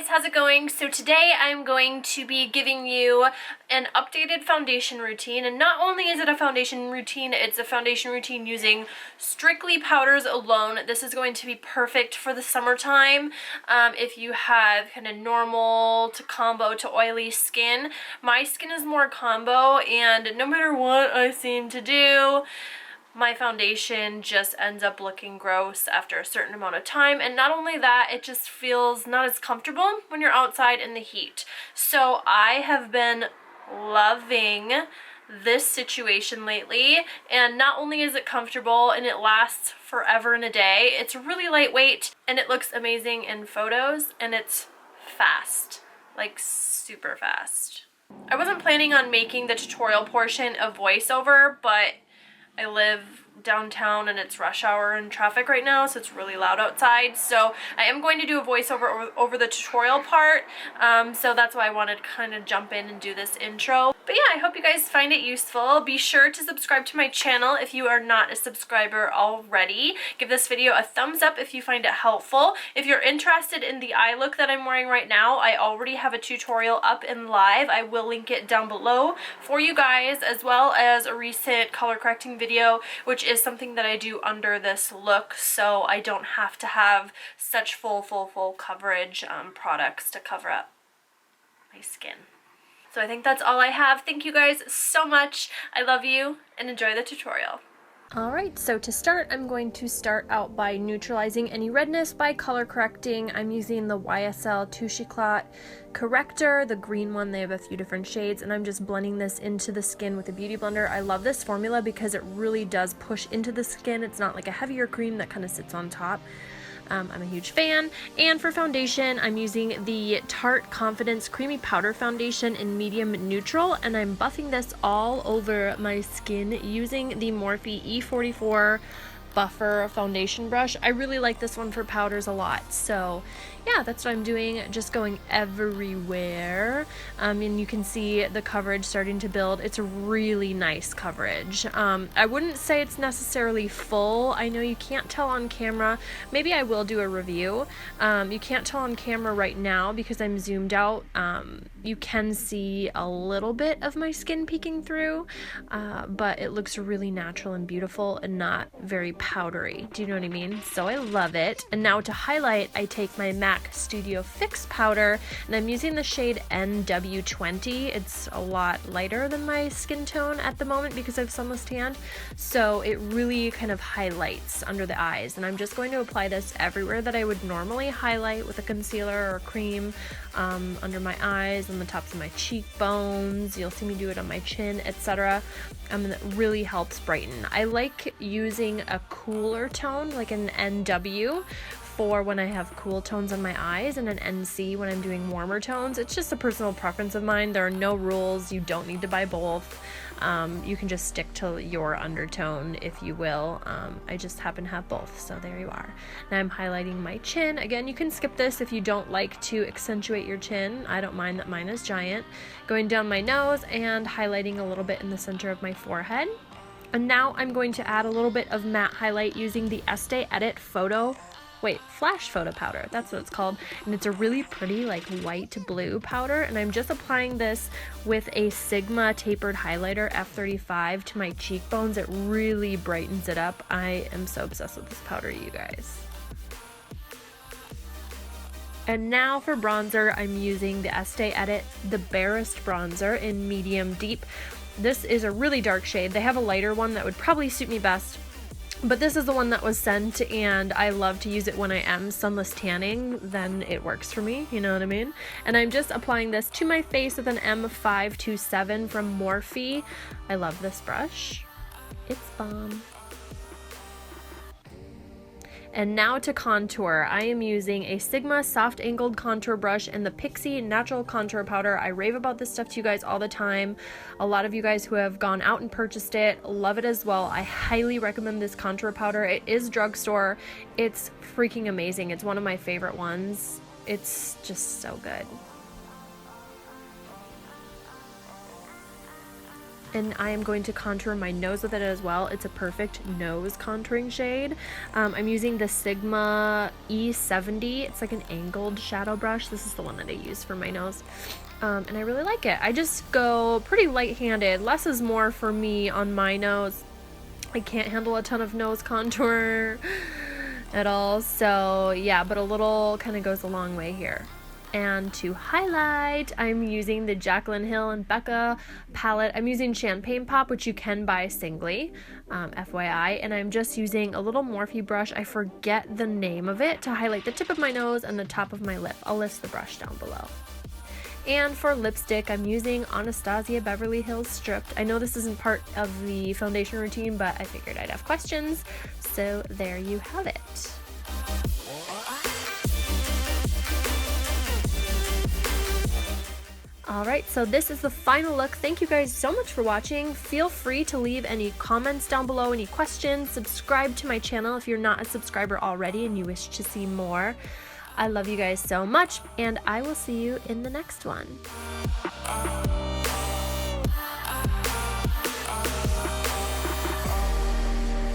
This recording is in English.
guys, how's it going? So today I'm going to be giving you an updated foundation routine, and not only is it a foundation routine, it's a foundation routine using strictly powders alone. This is going to be perfect for the summertime if you have kind of normal to combo to oily skin. My skin is more combo, and no matter what I seem to do, my foundation just ends up looking gross after a certain amount of time. And not only that, it just feels not as comfortable when you're outside in the heat. So I have been loving this situation lately, and not only is it comfortable and it lasts forever and a day, it's really lightweight and it looks amazing in photos, and it's fast, like super fast. I wasn't planning on making the tutorial portion a voiceover, but I live downtown and it's rush hour and traffic right now, so it's really loud outside. So I am going to do a voiceover over the tutorial part, so that's why I wanted to kind of jump in and do this intro. But yeah, I hope you guys find it useful. Be sure to subscribe to my channel if you are not a subscriber already. Give this video a thumbs up if you find it helpful. If you're interested in the eye look that I'm wearing right now, I already have a tutorial up and live. I will link it down below for you guys, as well as a recent color correcting video, which is something that I do under this look, so I don't have to have such full coverage products to cover up my skin. So I think that's all I have. Thank you guys so much. I love you, and enjoy the tutorial. Alright, so to start, I'm going to start out by neutralizing any redness by color correcting. I'm using the YSL Touche Éclat corrector, the green one. They have a few different shades, and I'm just blending this into the skin with a beauty blender. I love this formula because it really does push into the skin. It's not like a heavier cream that kind of sits on top. I'm a huge fan. And for foundation, I'm using the Tarte Confidence Creamy Powder Foundation in medium neutral, and I'm buffing this all over my skin using the Morphe E44 Buffer foundation brush. I really like this one for powders a lot, so yeah, that's what I'm doing, just going everywhere. And you can see the coverage starting to build. It's a really nice coverage. I wouldn't say it's necessarily full. I know you can't tell on camera. Maybe I will do a review. You can't tell on camera right now because I'm zoomed out. You can see a little bit of my skin peeking through, but it looks really natural and beautiful and not very powdery. Do you know what I mean? So I love it. And now to highlight, I take my MAC Studio Fix powder, and I'm using the shade NW20. It's a lot lighter than my skin tone at the moment because I've sunless tanned, so it really kind of highlights under the eyes. And I'm just going to apply this everywhere that I would normally highlight with a concealer or cream, under my eyes, on the tops of my cheekbones. You'll see me do it on my chin, etc. And it really helps brighten. I like using a cooler tone, like an NW, for when I have cool tones on my eyes, and an NC when I'm doing warmer tones. It's just a personal preference of mine. There are no rules. You don't need to buy both. You can just stick to your undertone, if you will. I just happen to have both, so there you are. Now I'm highlighting my chin. Again, you can skip this if you don't like to accentuate your chin. I don't mind that mine is giant. Going down my nose and highlighting a little bit in the center of my forehead. And now I'm going to add a little bit of matte highlight using the Estee Edit Flash Photo Powder. That's what it's called. And it's a really pretty, like, white blue powder. And I'm just applying this with a Sigma tapered highlighter F35 to my cheekbones. It really brightens it up. I am so obsessed with this powder, you guys. And now for bronzer, I'm using the Estee Edit The Barest Bronzer in medium deep. This is a really dark shade. They have a lighter one that would probably suit me best, but this is the one that was sent, and I love to use it when I am sunless tanning. Then it works for me, you know what I mean? And I'm just applying this to my face with an M527 from Morphe. I love this brush. It's bomb. And now to contour. I am using a Sigma soft angled contour brush and the Pixi natural contour powder. I rave about this stuff to you guys all the time. A lot of you guys who have gone out and purchased it love it as well. I highly recommend this contour powder. It is drugstore. It's freaking amazing. It's one of my favorite ones. It's just so good. and I am going to contour my nose with it as well. It's a perfect nose contouring shade. I'm using the Sigma E70. It's like an angled shadow brush. This is the one that I use for my nose. And I really like it. I just go pretty light-handed. Less is more for me on my nose. I can't handle a ton of nose contour at all. So yeah, but a little kind of goes a long way here. And to highlight, I'm using the Jaclyn Hill and Becca palette. I'm using Champagne Pop, which you can buy singly, FYI. And I'm just using a little Morphe brush. I forget the name of it, to highlight the tip of my nose and the top of my lip. I'll list the brush down below. And for lipstick, I'm using Anastasia Beverly Hills Stripped. I know this isn't part of the foundation routine, but I figured I'd have questions. So there you have it. Alright, so this is the final look. Thank you guys so much for watching. Feel free to leave any comments down below, any questions. Subscribe to my channel if you're not a subscriber already and you wish to see more. I love you guys so much, and I will see you in the next one.